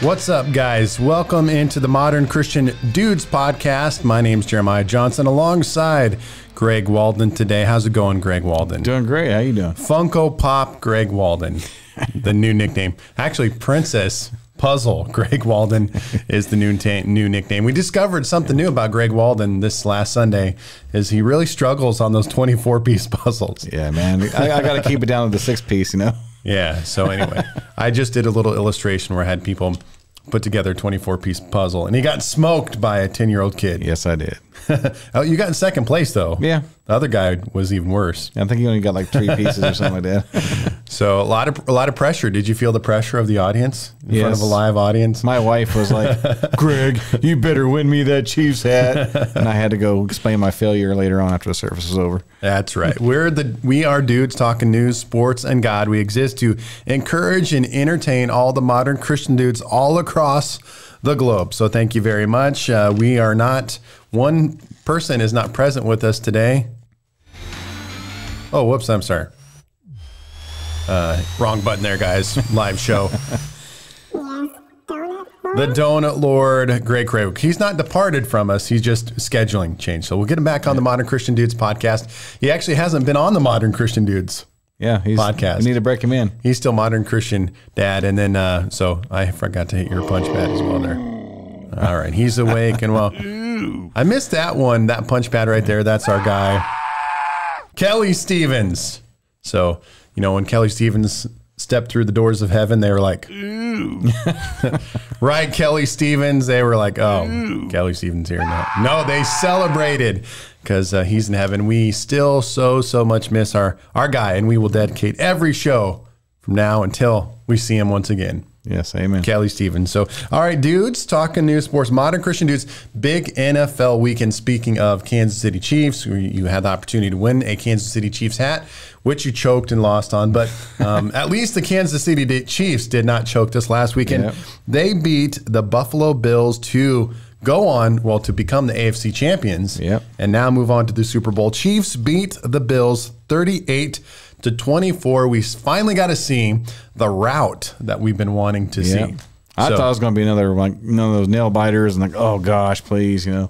What's up, guys? Welcome into the Modern Christian Dudes podcast. My name's Jeremiah Johnson, alongside Greg Walden today. How's it going, Greg Walden? Doing great. How you doing? Funko Pop Greg Walden, the new nickname. Actually, Princess Puzzle Greg Walden is the new nickname. We discovered something new about Greg Walden this last Sunday, is he really struggles on those 24-piece puzzles. Yeah, man. I got to keep it down to the 6-piece, you know? Yeah, so anyway, I just did a little illustration where I had people put together a 24-piece puzzle, and he got smoked by a 10-year-old kid. Yes, I did. Oh, you got in second place, though. Yeah. The other guy was even worse. I think he only got like 3 pieces or something like that. So a lot of pressure. Did you feel the pressure of the audience in front of a live audience? My wife was like, Greg, you better win me that Chiefs hat. And I had to go explain my failure later on after the service was over. That's right. We are dudes talking news, sports, and God. We exist to encourage and entertain all the modern Christian dudes all across the globe. So thank you very much. We are not, one person is not present with us today. Oh, whoops, I'm sorry. Wrong button there, guys. Live show. The Donut Lord, Greg Craig. He's not departed from us. He's just scheduling change. So we'll get him back on the Modern Christian Dudes podcast. He actually hasn't been on the Modern Christian Dudes podcast. We need to break him in. He's still Modern Christian Dad. And then, so I forgot to hit your punch pad as well there. All right. He's awake and well. I missed that one, that punch pad right there. That's our guy, Kelly Stevens. So, you know, when Kelly Stevens stepped through the doors of heaven, they were like, ooh. Right, Kelly Stevens? They were like, oh, ooh. Kelly Stevens here now. No, they celebrated because he's in heaven. We still so much miss our guy, and we will dedicate every show from now until we see him once again. Yes, amen. Kelly Stevens. So, all right, dudes, talking news, sports, Modern Christian Dudes, big NFL weekend. Speaking of Kansas City Chiefs, you had the opportunity to win a Kansas City Chiefs hat, which you choked and lost on. But at least the Kansas City Chiefs did not choke this last weekend. Yep. They beat the Buffalo Bills to go on, well, to become the AFC champions. Yep. And now move on to the Super Bowl. Chiefs beat the Bills 38-24. We finally got to see the route that we've been wanting to see. I thought it was going to be another like one of those nail biters and like, oh gosh, please, you know.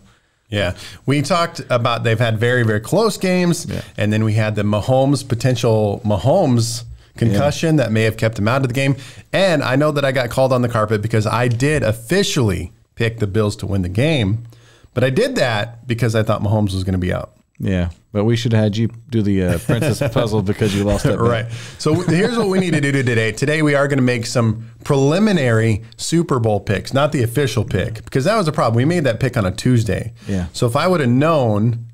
Yeah, we talked about they've had very close games, and then we had the potential Mahomes concussion that may have kept him out of the game. And I know that I got called on the carpet because I did officially pick the Bills to win the game, but I did that because I thought Mahomes was going to be out. Yeah, but we should have had you do the Princess Puzzle because you lost that bet. Right. So here's what we need to do today. Today we are going to make some preliminary Super Bowl picks, not the official pick, because that was a problem. We made that pick on a Tuesday. Yeah. So if I would have known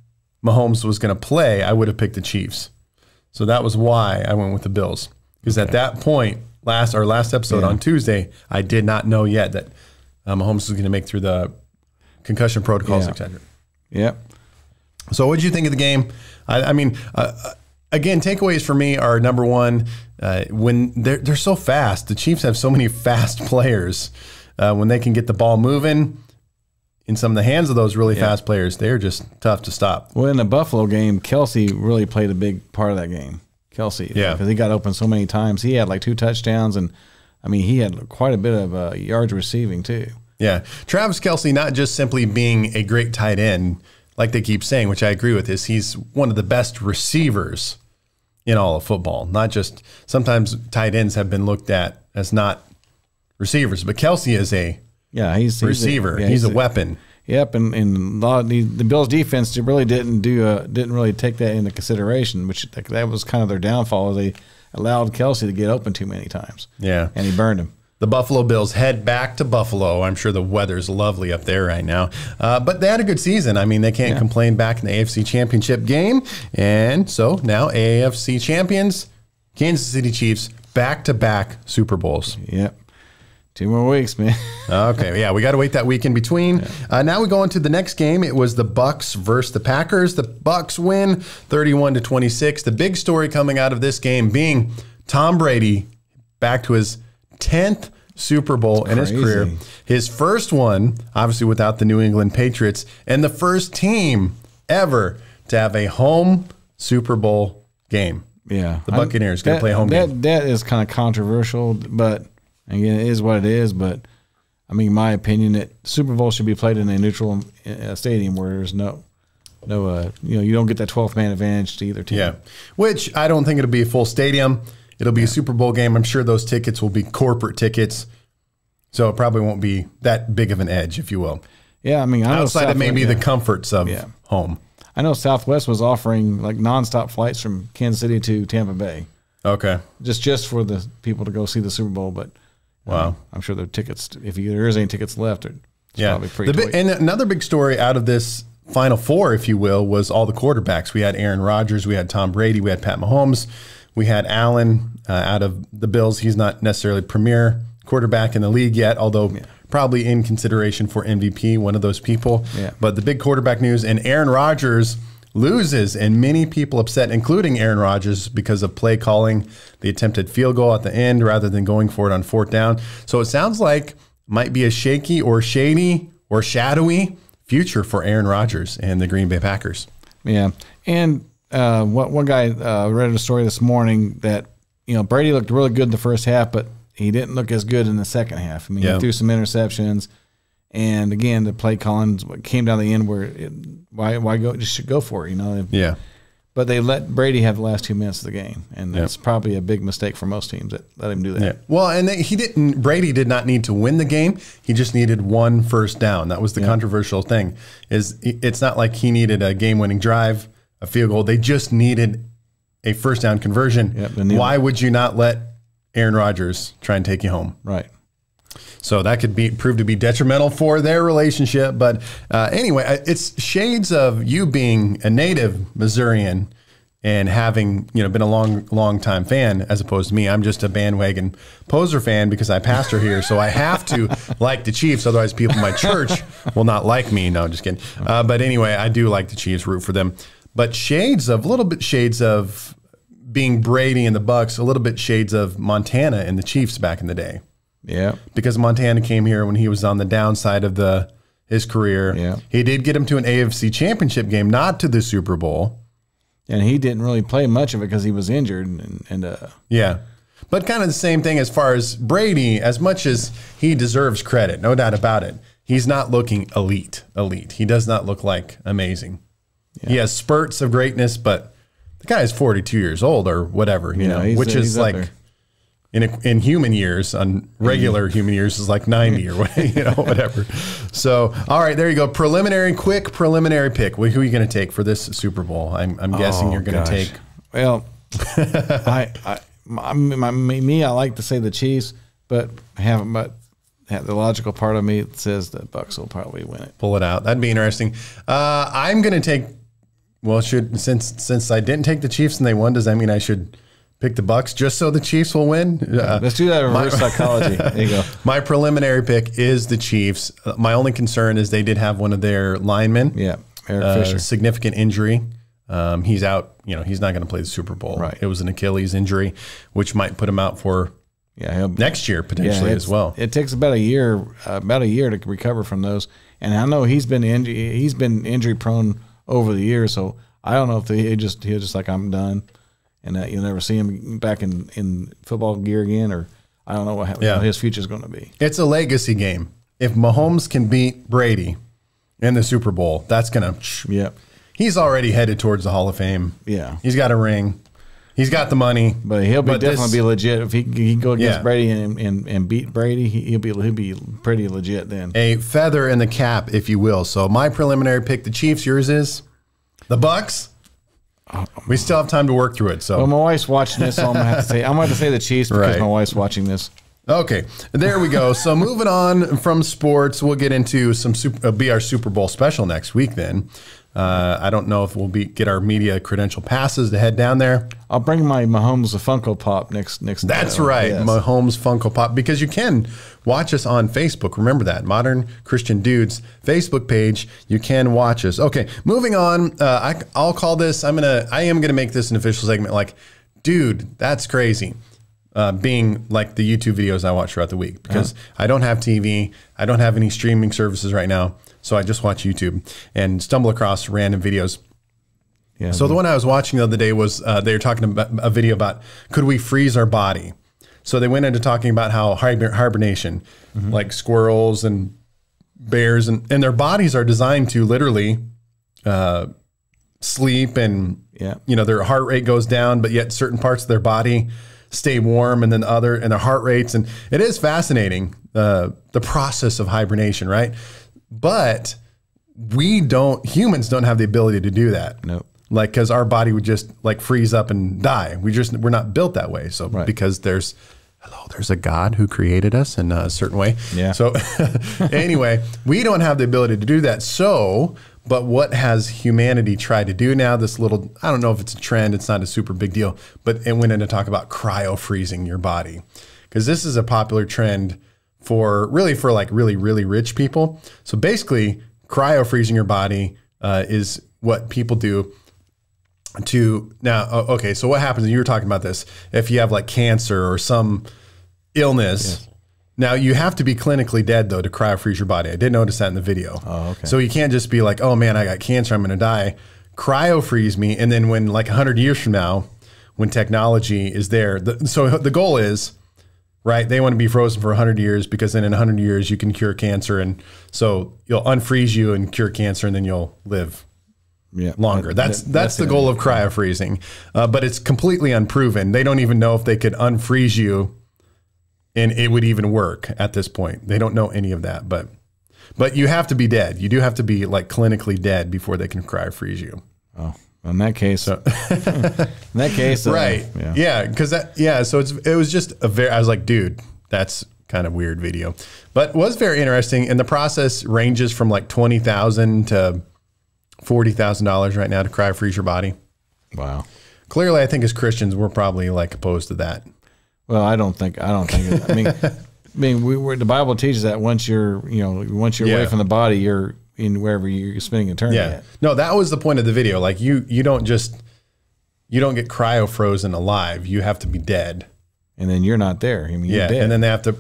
Mahomes was going to play, I would have picked the Chiefs. So that was why I went with the Bills. Because at that point, our last episode on Tuesday, I did not know yet that Mahomes was going to make through the concussion protocols, etc. Yep. So what did you think of the game? I mean, again, takeaways for me are, number one, when they're so fast. The Chiefs have so many fast players. When they can get the ball moving in some of the hands of those really fast players, they're just tough to stop. Well, in the Buffalo game, Kelsey really played a big part of that game. Kelsey, because he got open so many times. He had like 2 touchdowns, and I mean, he had quite a bit of yards receiving too. Yeah, Travis Kelce, not just simply being a great tight end, like they keep saying, which I agree with, is he's one of the best receivers in all of football. Not just, sometimes tight ends have been looked at as not receivers, but Kelce is a receiver. He's a weapon. Yep, and a lot of the Bills' defense really didn't really take that into consideration, which that was kind of their downfall. They allowed Kelce to get open too many times. Yeah, and he burned him. The Buffalo Bills head back to Buffalo. I'm sure the weather's lovely up there right now. But they had a good season. I mean, they can't complain back in the AFC Championship game. And so now AFC champions, Kansas City Chiefs, back-to-back Super Bowls. Yep. 2 more weeks, man. Okay, yeah, we got to wait that week in between. Now we go into the next game. It was the Bucs versus the Packers. The Bucs win 31-26. The big story coming out of this game being Tom Brady back to his 10th Super Bowl in his career. His first one, obviously without the New England Patriots, and the first team ever to have a home Super Bowl game. Yeah. The Buccaneers going to play home game. That is kind of controversial, but again, it is what it is. But I mean, my opinion, that Super Bowl should be played in a neutral stadium where there's no, you don't get that 12th man advantage to either team. Yeah, which I don't think it'll be a full stadium. It'll be a Super Bowl game. I'm sure those tickets will be corporate tickets, so it probably won't be that big of an edge, if you will. Yeah, I mean, I know outside of maybe the comforts of home. I know Southwest was offering like nonstop flights from Kansas City to Tampa Bay. Okay, just for the people to go see the Super Bowl, but wow, I'm sure the tickets, if there is any tickets left, it's probably pretty. And another big story out of this Final Four, if you will, was all the quarterbacks. We had Aaron Rodgers, we had Tom Brady, we had Pat Mahomes, we had Allen out of the Bills. He's not necessarily premier quarterback in the league yet, although probably in consideration for MVP, one of those people. Yeah. But the big quarterback news, and Aaron Rodgers loses, and many people upset, including Aaron Rodgers, because of play calling the attempted field goal at the end rather than going for it on 4th down. So it sounds like might be a shaky or shady or shadowy future for Aaron Rodgers and the Green Bay Packers. Yeah. And one guy read a story this morning that, Brady looked really good in the first half, but he didn't look as good in the second half. I mean, he threw some interceptions. And again, the play calling came down the end where why go? Just should go for it, Yeah. But they let Brady have the last 2 minutes of the game, and that's probably a big mistake for most teams that let him do that. Yeah. Well, and Brady did not need to win the game. He just needed 1 first down. That was the controversial thing. It's not like he needed a game-winning drive, a field goal. They just needed a first down conversion. Why would you not let Aaron Rodgers try and take you home? Right. So that could prove to be detrimental for their relationship. But anyway, it's shades of you being a native Missourian and having been a long time fan, as opposed to me. I'm just a bandwagon poser fan because I pastor here, so I have to like the Chiefs. Otherwise, people in my church will not like me. No, just kidding. But anyway, I do like the Chiefs, root for them. But shades of being Brady and the Bucks, a little bit shades of Montana and the Chiefs back in the day. Yeah, because Montana came here when he was on the downside of his career. Yeah, he did get him to an AFC Championship game, not to the Super Bowl, and he didn't really play much of it because he was injured. Yeah, but kind of the same thing as far as Brady. As much as he deserves credit, no doubt about it, he's not looking elite. He does not look like amazing. Yeah. He has spurts of greatness, but the guy is 42 years old or whatever, which is like. In human years, on regular human years, is like 90 or whatever. So, all right, there you go. Quick preliminary pick. Who are you going to take for this Super Bowl? I'm guessing you're going to take. Well, I like to say the Chiefs, but the logical part of me says the Bucks will probably win it. Pull it out. That'd be interesting. I'm going to take. Well, since I didn't take the Chiefs and they won, does that mean I should pick the Bucks just so the Chiefs will win? Let's do that in reverse psychology. There you go. My preliminary pick is the Chiefs. My only concern is they did have one of their linemen. Yeah, Eric Fisher. Significant injury. He's out. He's not going to play the Super Bowl. Right. It was an Achilles injury, which might put him out for next year potentially as well. It takes about a year to recover from those. And I know he's been injury prone over the years. So I don't know if he'll just like, I'm done. And you'll never see him back in football gear again, or I don't know what his future is going to be. It's a legacy game. If Mahomes can beat Brady in the Super Bowl, that's going to. Yeah. He's already headed towards the Hall of Fame. Yeah. He's got a ring. He's got the money. But he'll definitely be legit if he can go against Brady and beat Brady. He'll be pretty legit then. A feather in the cap, if you will. So my preliminary pick, the Chiefs. Yours is the Bucks. We still have time to work through it. So, well, my wife's watching this, so I'm gonna have to say the Chiefs because my wife's watching this. Okay, there we go. So moving on from sports, we'll get into be our Super Bowl special next week. Then I don't know if we'll get our media credential passes to head down there. I'll bring my Mahomes Funko Pop next. That's right, yes. Mahomes Funko Pop, because you can watch us on Facebook. Remember that Modern Christian Dudes Facebook page. You can watch us. Okay, moving on. I'll call this. I am gonna make this an official segment. Like, dude, that's crazy. Being like the YouTube videos I watch throughout the week, because I don't have TV. I don't have any streaming services right now. So I just watch YouTube and stumble across random videos. Yeah. So the one I was watching the other day was they were talking about a video about, could we freeze our body? So they went into talking about how hibernation, like squirrels and bears, and their bodies are designed to literally sleep, and their heart rate goes down, but yet certain parts of their body stay warm, and then and their heart rates. And it is fascinating, the process of hibernation, right? But humans don't have the ability to do that. Nope. Like, cause our body would just like freeze up and die. We're not built that way. So because there's a God who created us in a certain way. Yeah. So anyway, we don't have the ability to do that. So, but what has humanity tried to do now? This little, I don't know if it's a trend. It's not a super big deal, but it went in to talk about cryo freezing your body. Cause this is a popular trend for like really, really rich people. So basically cryo freezing your body is what people do to now. Okay. So what happens, and you were talking about this, if you have like cancer or some illness, now you have to be clinically dead though to cryo freeze your body. I did notice that in the video. Oh, okay. So you can't just be like, oh man, I got cancer, I'm going to die. Cryo freeze me. And then when like 100 years from now, when technology is there, so the goal is, right, they want to be frozen for 100 years because then in 100 years you can cure cancer. And so you'll unfreeze you and cure cancer, and then you'll live longer. That's the goal of cryo freezing. But it's completely unproven. They don't even know if they could unfreeze you and it would even work at this point. They don't know any of that, but you have to be dead. You do have to be like clinically dead before they can cryo freeze you. Oh, in that case, right. Yeah. Cause so it was just I was like, dude, that's kind of weird video, but was very interesting. And the process ranges from like $20,000 to $40,000 right now to cryo freeze your body. Wow. Clearly, I think as Christians, we're probably like opposed to that. Well, I don't think. I mean, the Bible teaches that once you're away from the body, you're in wherever you're spending eternity. Yeah. No, that was the point of the video. Like you don't get cryo frozen alive. You have to be dead. And then you're not there. I mean, you're dead. And then they have to,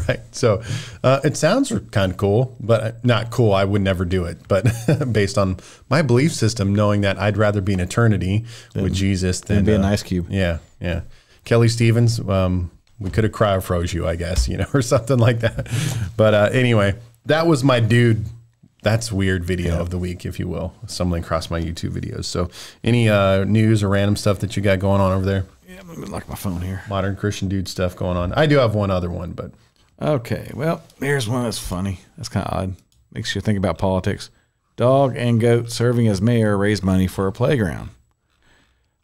right. So it sounds kind of cool, but not cool. I would never do it. But based on my belief system, knowing that I'd rather be in eternity with Jesus than be an ice cube. Yeah. Yeah. Kelly Stevens, we could have cryo froze you, I guess, or something like that. But anyway, that was my dude. That's weird video of the week, if you will, stumbling across my YouTube videos. So any news or random stuff that you got going on over there? Yeah, let me lock my phone here. Modern Christian dude stuff going on. I do have one other one, but. Okay, well, here's one that's funny. That's kind of odd. Makes you think about politics. Dog and goat serving as mayor raised money for a playground.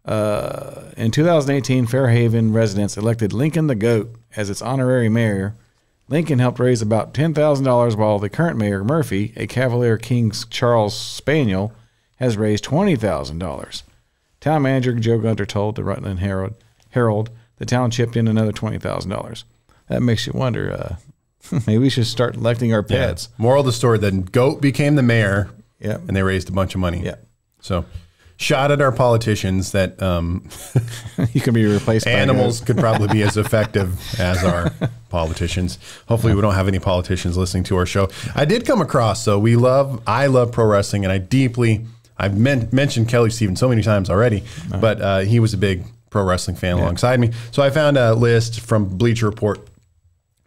In 2018, Fairhaven residents elected Lincoln the Goat as its honorary mayor. Lincoln helped raise about $10,000, while the current mayor, Murphy, a Cavalier King Charles Spaniel, has raised $20,000. Town manager Joe Gunter told the Rutland Herald the town chipped in another $20,000. That makes you wonder, maybe we should start electing our pets. Yeah. Moral of the story, then Goat became the mayor, and they raised a bunch of money. Yeah. So shot at our politicians that you can be replaced by animals could probably be as effective as our politicians. Hopefully we don't have any politicians listening to our show. I did come across, so I love pro wrestling, and I've mentioned Kelly Stevens so many times already, but he was a big pro wrestling fan alongside me. So I found a list from Bleacher Report,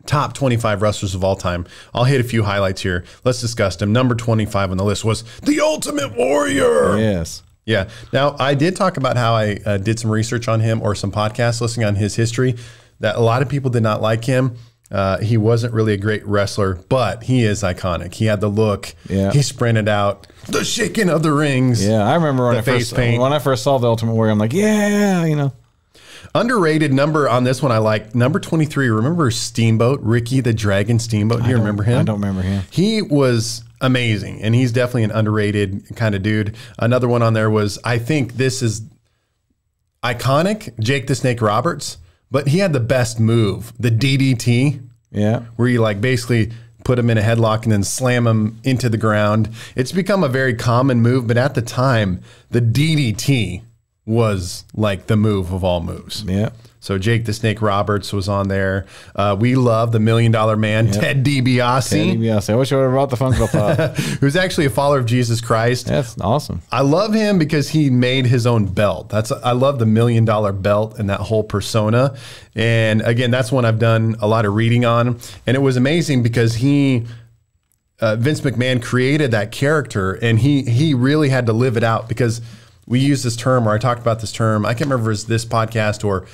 top 25 wrestlers of all time. I'll hit a few highlights here. Let's discuss them. Number 25 on the list was The Ultimate Warrior. Yes. Yeah. Now, I did talk about how I did some research on him, or some podcast listening on his history, that a lot of people did not like him. He wasn't really a great wrestler, but he is iconic. He had the look. Yeah. He sprinted out. The shaking of the rings. Yeah, I remember when I first saw The Ultimate Warrior, I'm like, Underrated number on this one, I like number 23. Remember Steamboat, Ricky the Dragon Steamboat? Do you remember him? I don't remember him. He was amazing, and he's definitely an underrated kind of dude. Another one on there was, I think this is iconic, Jake the Snake Roberts, but he had the best move, the DDT. Yeah. Where you like basically put him in a headlock and then slam him into the ground. It's become a very common move, but at the time, the DDT was like the move of all moves. Yeah. So Jake the Snake Roberts was on there. We love the $1 Million Man, Ted DiBiase. Ted DiBiase. I wish I would have brought the Funko Pop. Who's actually a follower of Jesus Christ. That's awesome. I love him because he made his own belt. I love the $1 Million belt and that whole persona. And again, that's one I've done a lot of reading on. And it was amazing because Vince McMahon created that character, and he really had to live it out, because we use this term, or I talked about this term, I can't remember if it was this podcast or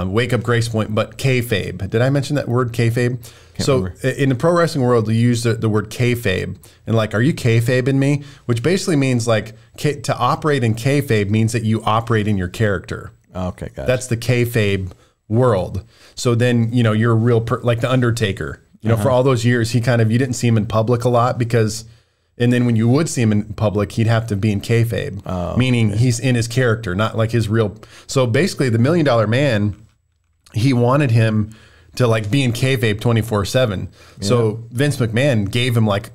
Wake Up Grace Point, but kayfabe. Did I mention that word, kayfabe? So in the pro wrestling world, they use the word kayfabe, and like, are you kayfabing me? Which basically means like to operate in kayfabe means that you operate in your character. Okay, gotcha. That's the kayfabe world. So then, you know, you're a real, like the Undertaker. You know, for all those years, you didn't see him in public a lot because, and then when you would see him in public, he'd have to be in kayfabe, meaning he's in his character, not like his real. So basically, the $1 Million Man, he wanted him to like be in kayfabe 24/7. So Vince McMahon gave him like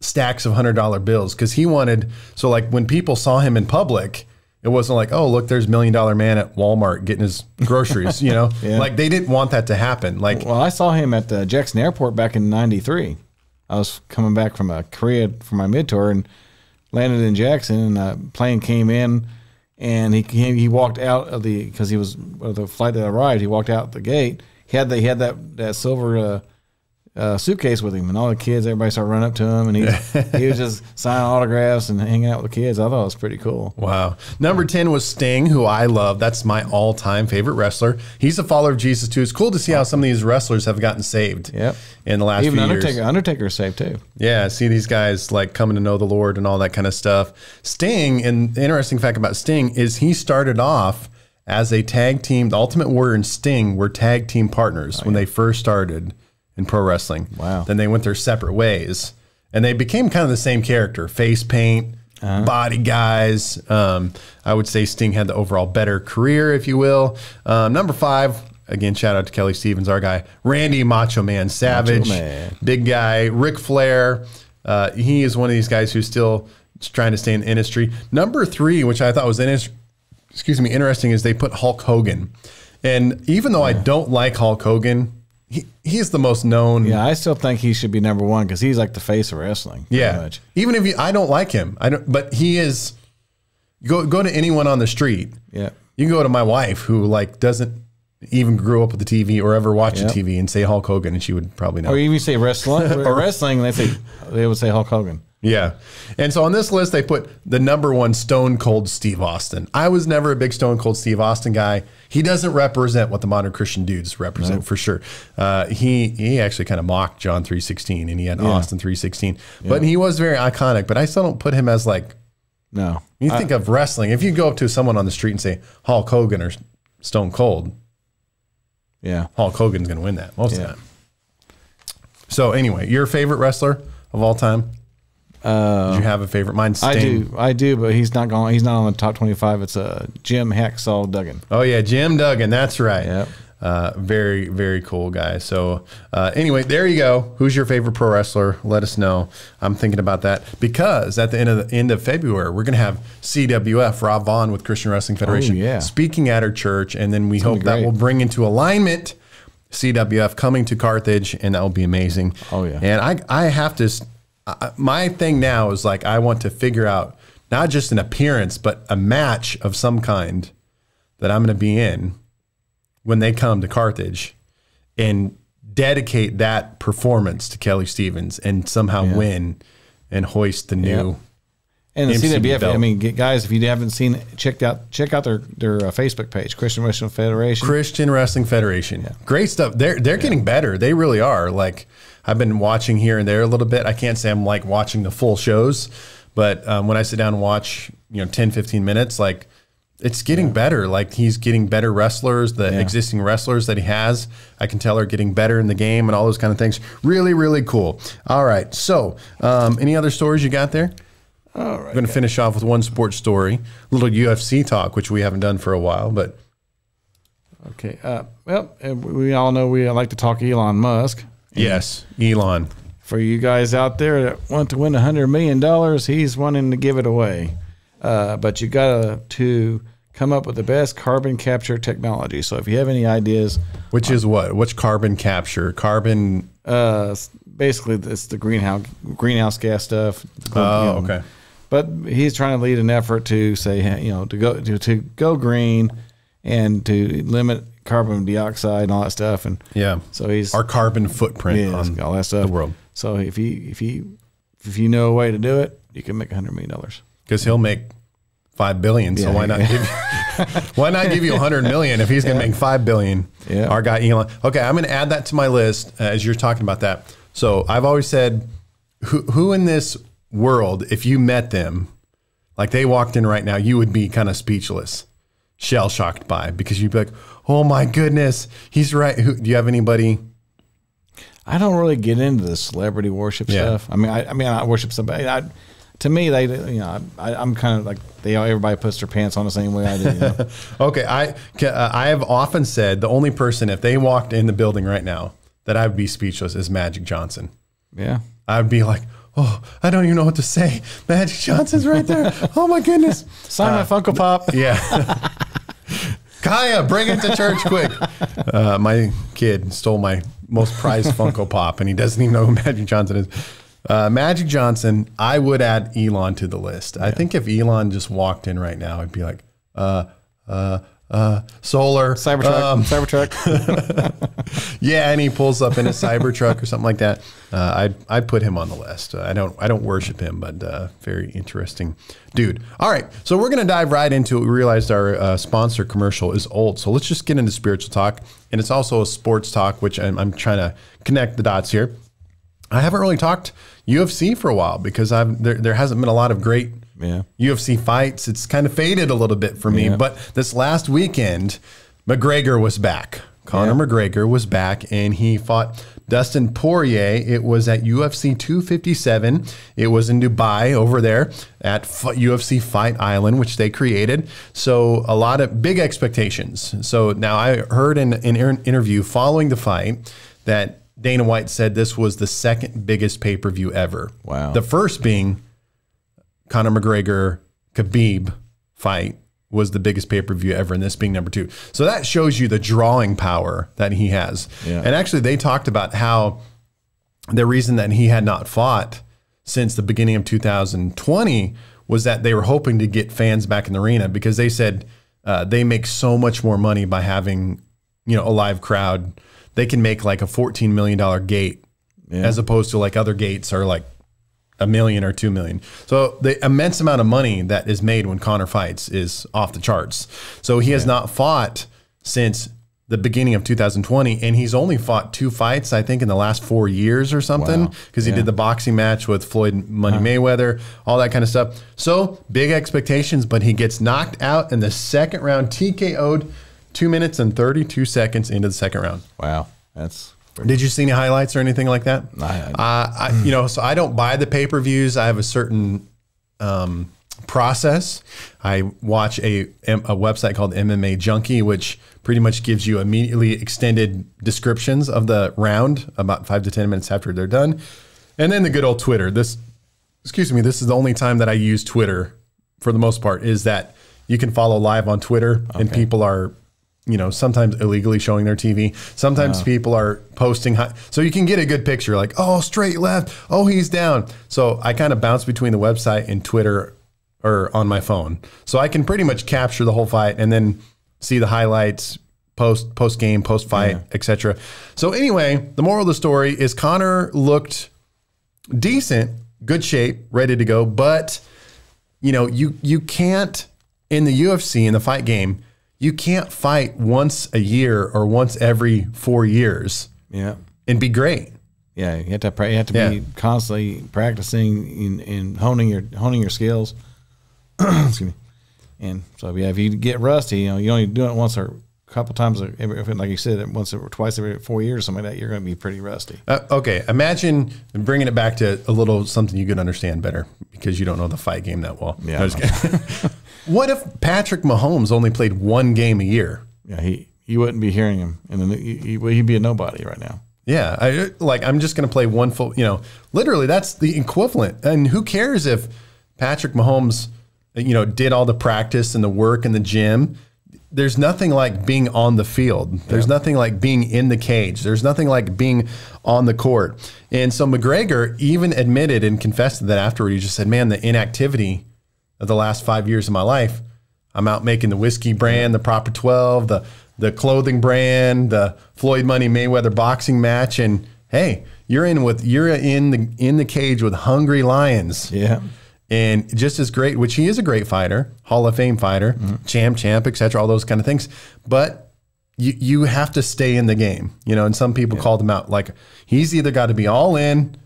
stacks of $100 bills because he wanted. So like when people saw him in public, it wasn't like, oh, look, there's $1 Million Man at Walmart getting his groceries, you know? Like, they didn't want that to happen. Like, well, I saw him at Jackson Airport back in '93. I was coming back from Korea for my mid-tour and landed in Jackson, and a plane came in, and he walked out of because he was the flight that arrived. He walked out the gate. He had that silver suitcase with him, and all the kids, everybody started running up to him, and he was just signing autographs and hanging out with the kids. I thought it was pretty cool. Wow. Number 10 was Sting, who I love. That's my all-time favorite wrestler. He's a follower of Jesus too. It's cool to see how some of these wrestlers have gotten saved. In the last few years. Undertaker's saved too. Yeah, see these guys like coming to know the Lord and all that kind of stuff. Sting, and the interesting fact about Sting is he started off as a tag team. The Ultimate Warrior and Sting were tag team partners when they first started in pro wrestling. Wow. Then they went their separate ways, and they became kind of the same character, face paint, body guys. I would say Sting had the overall better career, if you will. Number 5, again, shout out to Kelly Stevens, our guy, Randy Macho Man Savage, big guy. Ric Flair, he is one of these guys who's still trying to stay in the industry. Number 3, which I thought was interesting, is they put Hulk Hogan. And even though I don't like Hulk Hogan, he's the most known. Yeah, I still think he should be number 1 because he's like the face of wrestling. Yeah, even if I don't like him, but he is. Go to anyone on the street. Yeah, you can go to my wife who like doesn't even grew up with the TV or ever watch the TV and say Hulk Hogan, and she would probably know. Or even say wrestling or wrestling, and they would say Hulk Hogan. Yeah. And so on this list, they put the number 1, Stone Cold Steve Austin. I was never a big Stone Cold Steve Austin guy. He doesn't represent what the modern Christian dudes represent for sure. He actually kind of mocked John 3:16, and he had Austin 3:16. But he was very iconic, but I still don't put him as like, no. You think of wrestling. If you go up to someone on the street and say Hulk Hogan or Stone Cold, Hulk Hogan's going to win that most of the time. So anyway, your favorite wrestler of all time? Did you have a favorite? Mine's Sting. I do, but he's not on the top 25. It's Jim Hacksaw Duggan. Oh yeah, Jim Duggan. That's right. Yep. Very, very cool guy. So anyway, there you go. Who's your favorite pro wrestler? Let us know. I'm thinking about that because at the end of February, we're going to have CWF, Rob Vaughn with Christian Wrestling Federation, speaking at our church, and then we hope that will bring into alignment CWF coming to Carthage, and that will be amazing. Oh yeah. And I have to. My thing now is like I want to figure out not just an appearance, but a match of some kind that I'm going to be in when they come to Carthage, and dedicate that performance to Kelly Stevens and somehow win and hoist the new. And the CWF, belt. I mean, guys, if you haven't seen it, check out their Facebook page, Christian Wrestling Federation. Christian Wrestling Federation. Yeah. Great stuff. They're getting better. They really are. Like, I've been watching here and there a little bit. I can't say I'm like watching the full shows, but when I sit down and watch, 10, 15 minutes, like it's getting better. Like he's getting better wrestlers. The existing wrestlers that he has, I can tell are getting better in the game and all those kind of things. Really, really cool. All right. So any other stories you got there? All right. I'm going to finish off with one sports story, a little UFC talk, which we haven't done for a while, but. Okay. Well, we all know we like to talk Elon Musk. Yes, Elon. For you guys out there that want to win $100 million, he's wanting to give it away. But you got to come up with the best carbon capture technology. So if you have any ideas, which is what? What's carbon capture? Carbon. Basically, it's the greenhouse gas stuff. Oh, okay. But he's trying to lead an effort to say, to go green and to limit carbon dioxide and all that stuff. And so he's our carbon footprint on all that stuff. The world. So if you know a way to do it, you can make $100 million. Because he'll make $5 billion. So why not give you $100 million if he's going to make $5 billion? Yeah. Our guy Elon. Okay, I'm going to add that to my list as you're talking about that. So I've always said, who in this world, if you met them, like they walked in right now, you would be kind of speechless, shell shocked by, because you'd be like, oh my goodness, he's right. Do you have anybody? I don't really get into the celebrity worship stuff. I mean, I worship somebody. To me, I'm kind of like everybody puts their pants on the same way I do. Okay, I have often said the only person, if they walked in the building right now, that I would be speechless is Magic Johnson. Yeah, I'd be like, oh, I don't even know what to say. Magic Johnson's right there. Oh my goodness, sign my Funko Pop. Yeah. Kaya, bring it to church quick. My kid stole my most prized Funko Pop, and he doesn't even know who Magic Johnson is. Magic Johnson, I would add Elon to the list. Yeah. I think if Elon just walked in right now, I'd be like, solar. Cybertruck. Yeah, and he pulls up in a Cybertruck or something like that. I'd put him on the list. I don't worship him, but very interesting dude. All right, so we're gonna dive right into it. We realized our sponsor commercial is old, so let's just get into spiritual talk, and it's also a sports talk, which I'm trying to connect the dots here. I haven't really talked UFC for a while because there hasn't been a lot of great UFC fights. It's kind of faded a little bit for me, but this last weekend, McGregor was back. Conor McGregor was back, and he fought Dustin Poirier. It was at UFC 257. It was in Dubai over there at UFC Fight Island, which they created. So a lot of big expectations. So now I heard in an interview following the fight that Dana White said this was the second biggest pay-per-view ever. Wow. The first being Conor McGregor-Khabib fight was the biggest pay-per-view ever, and this being number 2. So that shows you the drawing power that he has. Yeah. And actually, they talked about how the reason that he had not fought since the beginning of 2020 was that they were hoping to get fans back in the arena, because they said they make so much more money by having, a live crowd. They can make like a $14 million gate as opposed to like other gates are like $1 million or $2 million. So the immense amount of money that is made when Conor fights is off the charts. So he has not fought since the beginning of 2020, and he's only fought 2 fights, I think, in the last 4 years or something, because he did the boxing match with Floyd Money Mayweather, all that kind of stuff. So big expectations, but he gets knocked out in the second round, TKO'd 2 minutes and 32 seconds into the second round. Wow. Did you see any highlights or anything like that? So I don't buy the pay-per-views. I have a certain process. I watch a website called MMA Junkie, which pretty much gives you immediately extended descriptions of the round about 5 to 10 minutes after they're done. And then the good old Twitter. This is the only time that I use Twitter for the most part, is that you can follow live on Twitter, and people are sometimes illegally showing their TV. Sometimes people are posting so you can get a good picture, like, oh, straight left, oh, he's down. So I kind of bounce between the website and Twitter or on my phone. So I can pretty much capture the whole fight and then see the highlights, post game, post fight, etc. So anyway, the moral of the story is Conor looked decent, good shape, ready to go, but you can't, in the UFC, in the fight game, you can't fight once a year or once every 4 years and be great. Yeah, you have to be constantly practicing and honing your skills. Excuse me. And so if you get rusty, you only do it once or a couple times, like you said, once or twice every 4 years, something like that, you're going to be pretty rusty. Okay, imagine bringing it back to a little something you could understand better, because you don't know the fight game that well. Yeah. What if Patrick Mahomes only played 1 game a year? Yeah, you wouldn't be hearing him, and then he'd be a nobody right now. Yeah, I'm just going to play one full. Literally, that's the equivalent. And who cares if Patrick Mahomes did all the practice and the work in the gym. There's nothing like being on the field. There's nothing like being in the cage. There's nothing like being on the court. And so McGregor even admitted and confessed that afterward. He just said, man, the inactivity of the last 5 years of my life, I'm out making the whiskey brand, the Proper 12, the clothing brand, the Floyd Money Mayweather boxing match. And hey, you're in the cage with hungry lions. Yeah. And just as great, which he is a great fighter, Hall of Fame fighter, champ, et cetera, all those kind of things. But you have to stay in the game, and some people called him out. Like, he's either got to be all in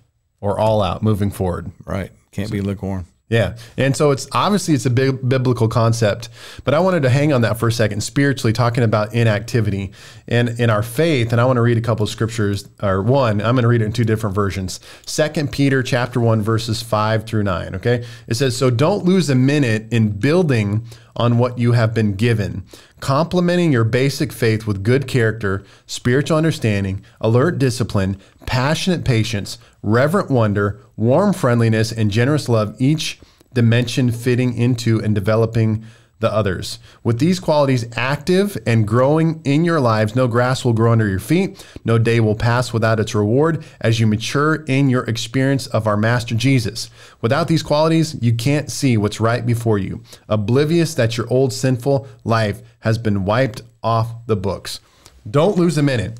or all out moving forward. Right. Can't be lukewarm. Yeah. And so it's a big biblical concept, but I wanted to hang on that for a second, spiritually talking about inactivity and in our faith. And I want to read a couple of scriptures, or one, I'm going to read it in two different versions. 2 Peter chapter 1, verses 5 through 9. Okay. It says, so don't lose a minute in building on what you have been given, complementing your basic faith with good character, spiritual understanding, alert discipline, passionate patience, reverent wonder, warm friendliness, and generous love, each dimension fitting into and developing the others. With these qualities active and growing in your lives, no grass will grow under your feet. No day will pass without its reward as you mature in your experience of our Master Jesus. Without these qualities, you can't see what's right before you, oblivious that your old sinful life has been wiped off the books. Don't lose a minute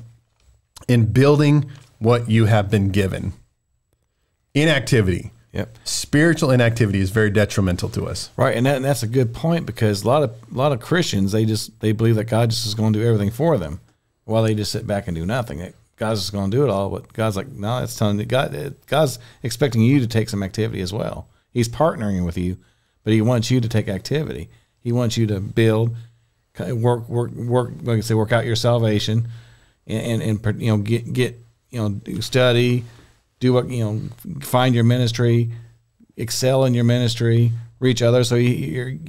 in building what you have been given. Inactivity. Yep. Spiritual inactivity is very detrimental to us. Right, and that's a good point, because a lot of Christians, they believe that God just is going to do everything for them, while they just sit back and do nothing. That God's just going to do it all, but God's like, no, it's telling you, God's expecting you to take some activity as well. He's partnering with you, but He wants you to take activity. He wants you to build, work, like I say, work out your salvation, and get study. Do what, find your ministry, excel in your ministry, reach others. So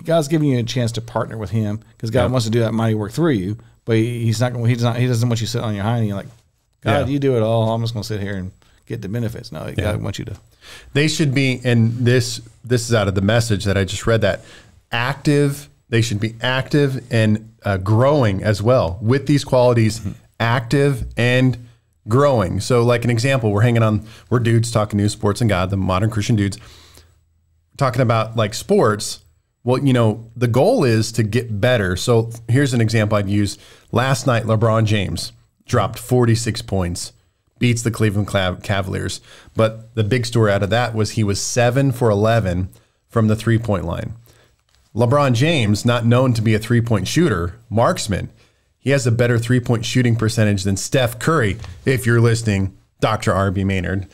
God's giving you a chance to partner with Him, because God wants to do that mighty work through you. But He doesn't want you to sit on your hind and you're like, God, you do it all. I'm just going to sit here and get the benefits. No, God wants you to. They should be, and this is out of the Message that I just read, that active. They should be active and growing as well with these qualities, active and growing. So like an example, we're dudes talking news, sports, and God, the modern Christian dudes, talking about like sports. Well, the goal is to get better. So here's an example I'd use. Last night, LeBron James dropped 46 points, beats the Cleveland Cavaliers. But the big story out of that was he was 7 for 11 from the 3-point line. LeBron James, not known to be a 3-point shooter, marksman, he has a better 3-point shooting percentage than Steph Curry, if you're listening, Dr. R.B. Maynard,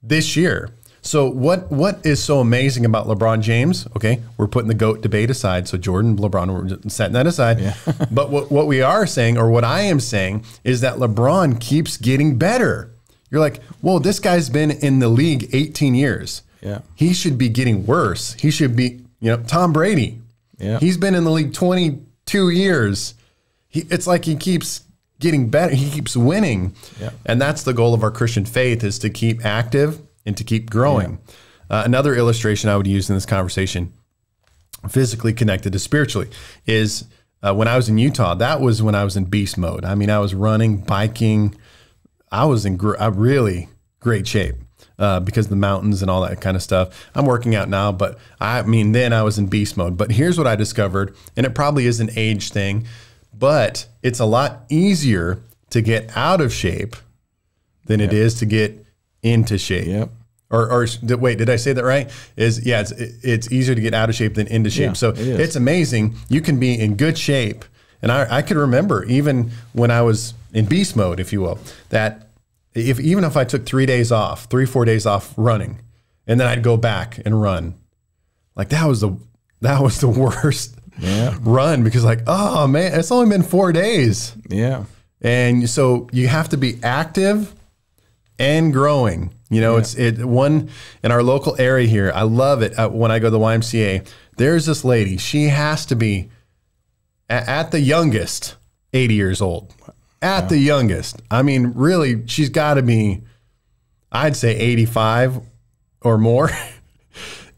this year. So what is so amazing about LeBron James? Okay, we're putting the GOAT debate aside. So Jordan, LeBron, we're setting that aside. Yeah. But what we are saying, or what I am saying, is that LeBron keeps getting better. You're like, whoa, this guy's been in the league 18 years. Yeah, he should be getting worse. He should be, Tom Brady. Yeah, he's been in the league 22 years. It's like he keeps getting better. He keeps winning. Yeah. And that's the goal of our Christian faith, is to keep active and to keep growing. Yeah. Another illustration I would use in this conversation, physically connected to spiritually, is when I was in Utah. That was when I was in beast mode. I mean, I was running, biking. I was in really great shape because of the mountains and all that kind of stuff. I'm working out now, but then I was in beast mode. But here's what I discovered, and it probably is an age thing, but it's a lot easier to get out of shape than it is to get into shape. Yep. Or wait, did I say that right? It's easier to get out of shape than into shape. Yeah, so it's amazing. You can be in good shape. And I could remember, even when I was in beast mode, if you will, that even if I took 4 days off running, and then I'd go back and run, like that was the worst run, because like, oh man, it's only been 4 days. Yeah. And so you have to be active and growing. It's one in our local area here. I love it. When I go to the YMCA, there's this lady. She has to be at the youngest 80 years old. At the youngest. I mean, really, she's got to be, I'd say 85 or more.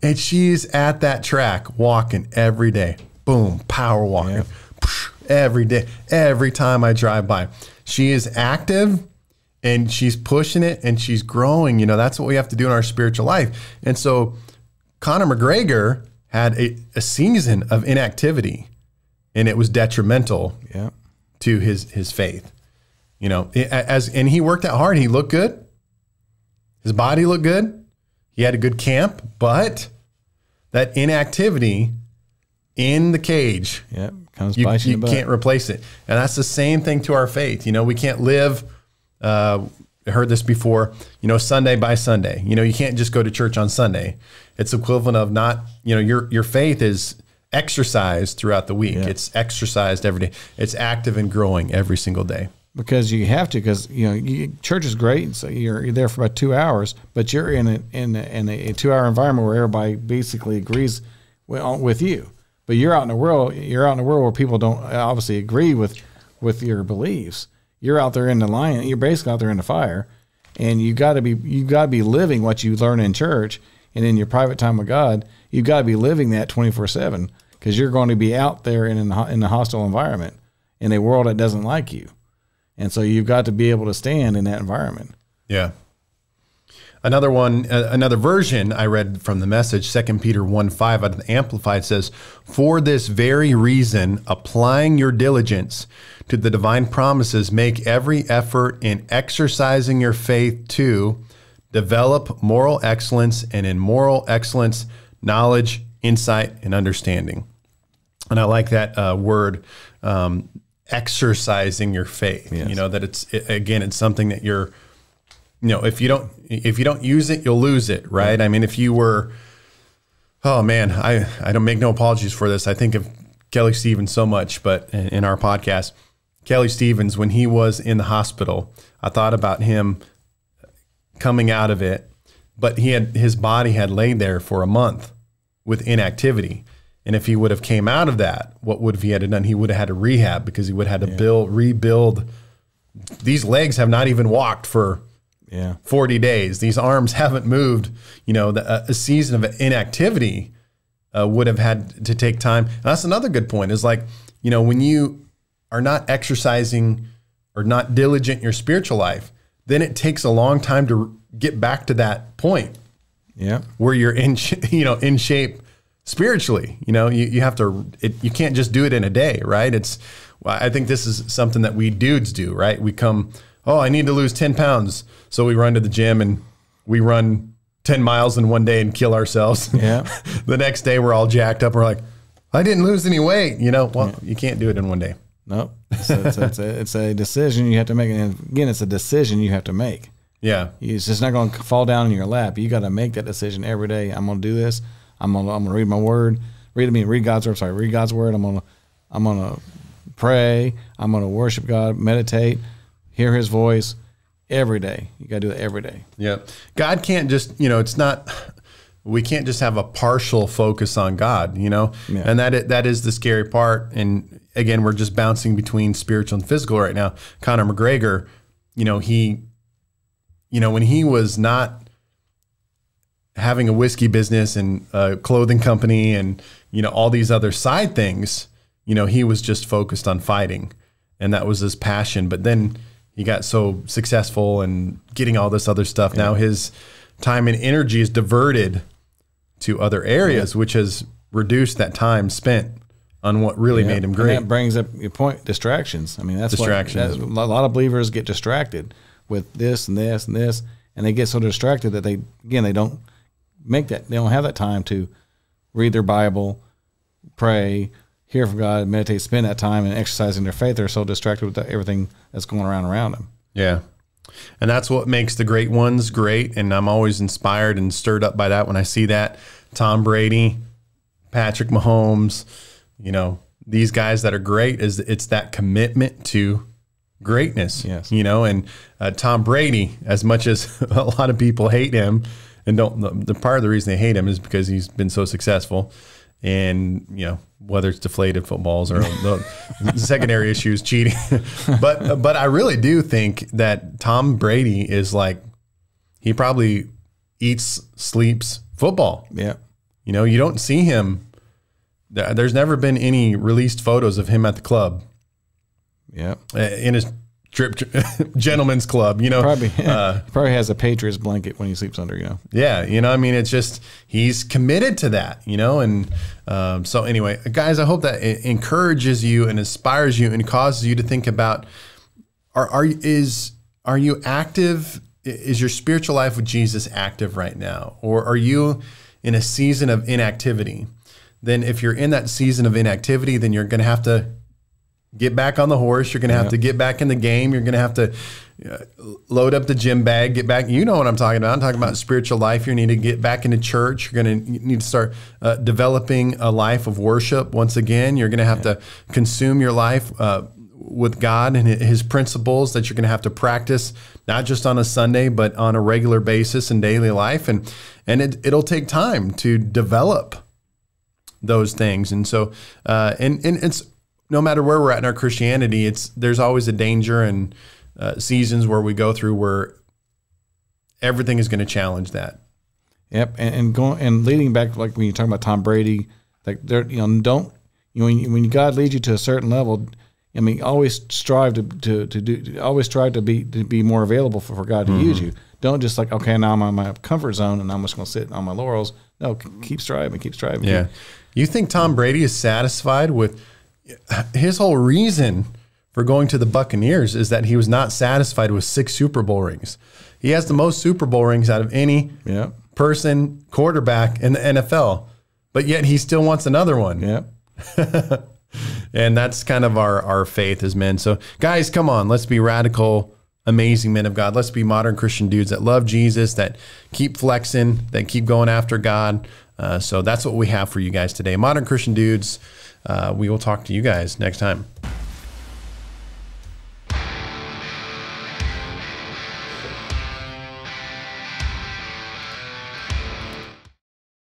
And she's at that track walking every day. Boom, power walking. Every day, every time I drive by. She is active and she's pushing it and she's growing. You know, that's what we have to do in our spiritual life. And so Conor McGregor had a season of inactivity, and it was detrimental to his faith. You know, and he worked out hard. He looked good. His body looked good. He had a good camp, but that inactivity in the cage, comes you can't replace it. And that's the same thing to our faith. You know, we can't live, I heard this before, you know, Sunday by Sunday. You know, you can't just go to church on Sunday. It's equivalent of not, you know, your faith is exercised throughout the week. Yeah. It's exercised every day. It's active and growing every single day. Because you have to, because you know church is great, so you're there for about 2 hours, but you're in a 2-hour environment where everybody basically agrees with you. But you're out in the world. You're out in the world where people don't obviously agree with your beliefs. You're out there in the lion. You're basically out there in the fire, and you got to be living what you learn in church and in your private time with God. You've got to be living that 24/7, because you're going to be out there in a hostile environment in a world that doesn't like you. And so you've got to be able to stand in that environment. Yeah. Another one, another version I read from the Message, 2 Peter 1:5 out of the Amplified says, "For this very reason, applying your diligence to the divine promises, make every effort in exercising your faith to develop moral excellence, and in moral excellence, knowledge, insight, and understanding." And I like that word, exercising your faith. Yes. You know, that it's something that you're, you know, if you don't use it, you'll lose it, right? I mean, if you were, oh man, I don't make no apologies for this. I think of Kelly Stevens so much, but in our podcast, Kelly Stevens, when he was in the hospital, I thought about him coming out of it, but his body had laid there for a month with inactivity. And if he would have came out of that, what would have he had done? He would have had to rehab, because he would have had to rebuild. These legs have not even walked for 40 days. These arms haven't moved. You know, a season of inactivity would have had to take time. And that's another good point, is like, you know, when you are not exercising or not diligent in your spiritual life, then it takes a long time to get back to that point where you're in shape spiritually. You know, you have to, you can't just do it in a day, right? I think this is something that we dudes do, right? We come, oh, I need to lose 10 pounds. So we run to the gym and we run 10 miles in one day and kill ourselves. Yeah. The next day we're all jacked up. We're like, I didn't lose any weight. You know, well, you can't do it in one day. No, it's a decision you have to make. And again, it's a decision you have to make. Yeah. It's just not going to fall down in your lap. You got to make that decision every day. I'm going to do this. I'm gonna read my word. Read God's word. Read God's word. I'm gonna pray. I'm gonna worship God, meditate, hear His voice every day. You gotta do it every day. Yeah. God can't just, you know, we can't just have a partial focus on God, you know, and that is the scary part. And again, we're just bouncing between spiritual and physical right now. Conor McGregor, you know, when he was not having a whiskey business and a clothing company and, you know, all these other side things, you know, he was just focused on fighting, and that was his passion. But then he got so successful and getting all this other stuff. Yeah. Now his time and energy is diverted to other areas, which has reduced that time spent on what really made him great. And that brings up your point, distractions. I mean, that's distractions. A lot of believers get distracted with this and this and this, and they get so distracted that they don't make that. They don't have that time to read their Bible, pray, hear from God, meditate, spend that time and exercising their faith. They're so distracted with everything that's going around them. Yeah. And that's what makes the great ones great. And I'm always inspired and stirred up by that when I see that. Tom Brady, Patrick Mahomes, you know, these guys that are great, it's that commitment to greatness. Yes. You know, and Tom Brady, as much as a lot of people hate him, and the part of the reason they hate him is because he's been so successful, and you know, whether it's deflated footballs or the secondary issues, cheating, but I really do think that Tom Brady is like, he probably eats, sleeps football. Yeah, You know, you don't see him. There's never been any released photos of him at the club. Yeah. In his gentleman's club, you know. Probably has a Patriots blanket when he sleeps under, you know. Yeah, you know, I mean, it's just, he's committed to that, you know. And so anyway, guys, I hope that it encourages you and inspires you and causes you to think about, are you active? Is your spiritual life with Jesus active right now? Or are you in a season of inactivity? Then if you're in that season of inactivity, then you're going to have to get back on the horse. You're going to have to get back in the game. You're going to have to load up the gym bag, get back. You know what I'm talking about. I'm talking about spiritual life. You need to get back into church. You're going to need to start developing a life of worship. Once again, you're going to have to consume your life with God and his principles that you're going to have to practice, not just on a Sunday, but on a regular basis in daily life. And it'll take time to develop those things. And so, and it's, no matter where we're at in our Christianity, there's always a danger and seasons where we go through where everything is going to challenge that. Yep, and leading back, like when you talk about Tom Brady, like when God leads you to a certain level, I mean, always strive to be more available for God to use you. Don't just like, okay, now I'm on my comfort zone and I'm just going to sit on my laurels. No, keep striving. Yeah, you think Tom Brady is satisfied with? His whole reason for going to the Buccaneers is that he was not satisfied with 6 Super Bowl rings. He has the most Super Bowl rings out of any quarterback in the NFL, but yet he still wants another one. Yeah. And that's kind of our faith as men. So guys, come on, let's be radical, amazing men of God. Let's be modern Christian dudes that love Jesus, that keep flexing, that keep going after God. So that's what we have for you guys today. Modern Christian dudes. We will talk to you guys next time.